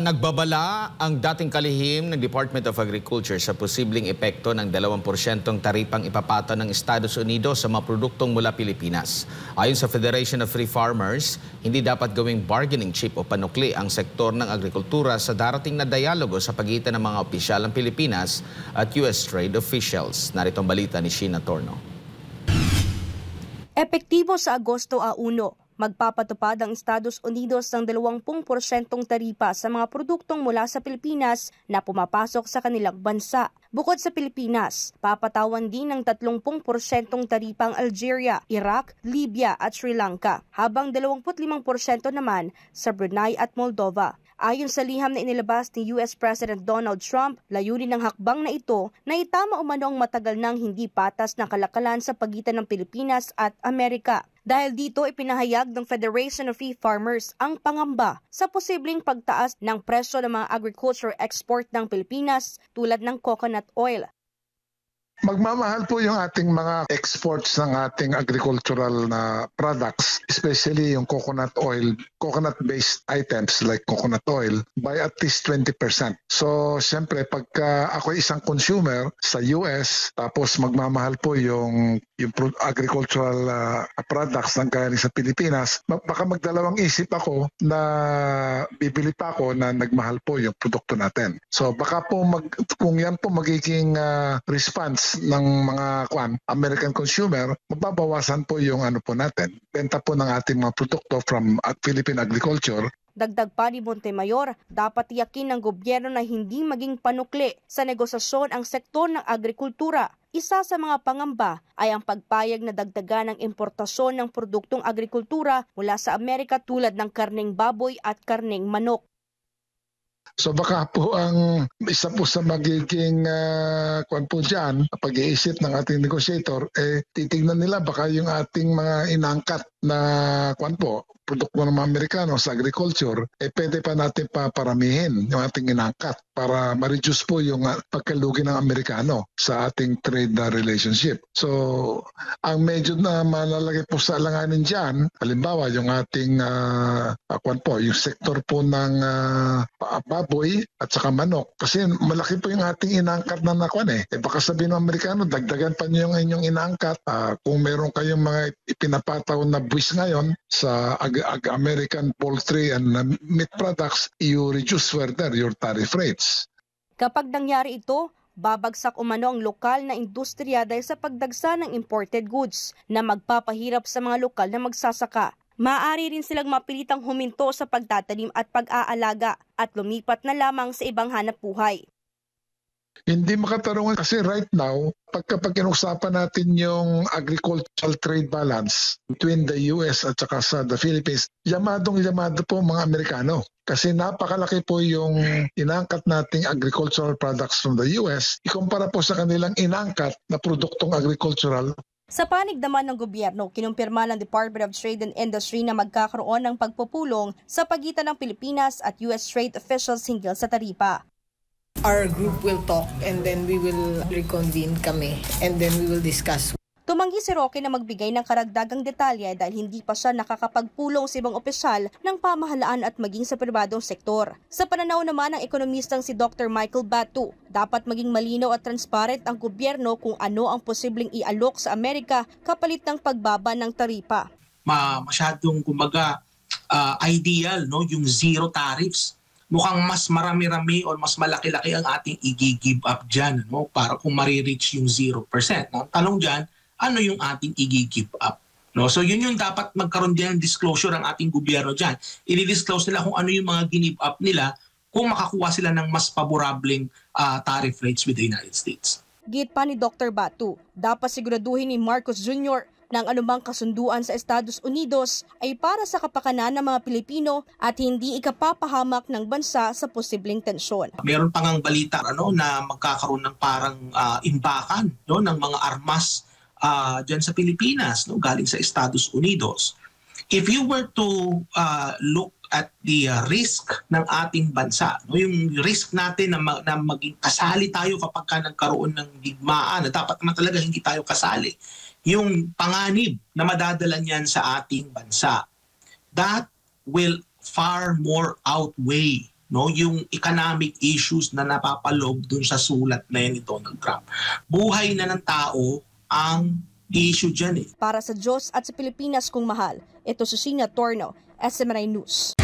Nagbabala ang dating kalihim ng Department of Agriculture sa posibleng epekto ng 2% taripang ipapata ng Estados Unidos sa mga produktong mula Pilipinas. Ayon sa Federation of Free Farmers, hindi dapat gawing bargaining chip o panukli ang sektor ng agrikultura sa darating na dialogo sa pagitan ng mga opisyal ng Pilipinas at US trade officials. Narito ang balita ni Sheena Torno. Epektibo sa Agosto 1. Magpapatupad ang Estados Unidos ng 20% taripa sa mga produktong mula sa Pilipinas na pumapasok sa kanilang bansa. Bukod sa Pilipinas, papatawan din ng 30% taripa ang Algeria, Iraq, Libya at Sri Lanka, habang 25% naman sa Brunei at Moldova. Ayon sa liham na inilabas ni US President Donald Trump, layunin ng hakbang na ito na itama umano ang matagal nang hindi patas na kalakalan sa pagitan ng Pilipinas at Amerika. Dahil dito, ipinahayag ng Federation of Free Farmers ang pangamba sa posibleng pagtaas ng presyo ng mga agriculture export ng Pilipinas tulad ng coconut oil. Magmamahal po yung ating mga exports ng ating agricultural na products, especially yung coconut oil, coconut-based items like coconut oil, by at least 20%. So, siyempre, pagka ako isang consumer sa US, tapos magmamahal po yung agricultural products ng galing sa Pilipinas, baka magdalawang isip ako na bibili pa ako na nagmahal po yung produkto natin. So, baka po kung yan po magiging response ng mga American consumer, mababawasan po yung po natin, benta po ng ating mga produkto from Philippine agriculture. Dagdag pa ni Montemayor, dapat tiyakin ng gobyerno na hindi maging panukli sa negosasyon ang sektor ng agrikultura. Isa sa mga pangamba ay ang pagpayag na dagdagan ng importasyon ng produktong agrikultura mula sa Amerika tulad ng karneng baboy at karneng manok. So baka po ang isa po sa magiging po dyan, pag-iisip ng ating negotiator, titignan nila baka yung ating mga inangkat na produkto ng mga Amerikano sa agriculture, pwede pa natin paparamihin yung ating inangkat para ma-reduce po yung pagkalugi ng Amerikano sa ating trade relationship. So, ang medyo na malalagay po sa alanganin dyan, halimbawa yung ating yung sektor po ng baboy at saka manok. Kasi malaki po yung ating inangkat na baka sabihin ng Amerikano, dagdagan pa niyo yung inyong inangkat. Kung meron kayong mga ipinapataw na buwis ngayon sa American poultry and meat products, you reduce further your tariff rates. Kapag nangyari ito, babagsak umano ang lokal na industriya dahil sa pagdagsa ng imported goods na magpapahirap sa mga lokal na magsasaka. Maaari rin silang mapilitang huminto sa pagtatanim at pag-aalaga at lumipat na lamang sa ibang hanapbuhay. Hindi makatarungan kasi right now, pag inusapan natin yung agricultural trade balance between the US at saka sa the Philippines, yamado po mga Amerikano. Kasi napakalaki po yung inangkat nating agricultural products from the US, ikumpara po sa kanilang inangkat na produktong agricultural. Sa panig naman ng gobyerno, kinumpirma ng Department of Trade and Industry na magkakaroon ng pagpupulong sa pagitan ng Pilipinas at US trade officials hinggil sa taripa. Our group will talk and then we will reconvene kami and then we will discuss. Tumanggi si Roque na magbigay ng karagdagang detalye dahil hindi pa siya nakakapagpulong sa ibang opisyal ng pamahalaan at maging sa pribadong sektor. Sa pananaw naman ng ekonomistang si Dr. Michael Batu, dapat maging malinaw at transparent ang gobyerno kung ano ang posibleng ialok sa Amerika kapalit ng pagbaba ng taripa. Masyadong ideal yung zero tariffs. Mukhang mas marami-rami o mas malaki-laki ang ating i-give up dyan para kung marireach yung 0%. Ang tanong dyan, ano yung ating i-give up? So yun yung dapat magkaroon din ng disclosure ang ating gobyerno dyan. I-disclose nila kung ano yung mga give up nila kung makakuha sila ng mas paborableng tariff rates with the United States. Git pa ni Dr. Batu, dapat siguraduhin ni Marcos Jr. ng anumang kasunduan sa Estados Unidos ay para sa kapakanan ng mga Pilipino at hindi ikapapahamak ng bansa sa posibleng tensyon. Meron pang ang balita na magkakaroon ng parang imbakan ng mga armas dyan sa Pilipinas galing sa Estados Unidos. If you were to look at the risk ng ating bansa, yung risk natin na maging kasali tayo kapag nagkaroon ng digmaan, na dapat naman talaga hindi tayo kasali, yung panganib na madadala niyan sa ating bansa, that will far more outweigh no, yung economic issues na napapaloob dun sa sulat na yan ni Donald Trump. Buhay na ng tao ang issue dyan eh. Para sa Diyos at sa Pilipinas kung mahal, ito si Sina Torno, SMNI News.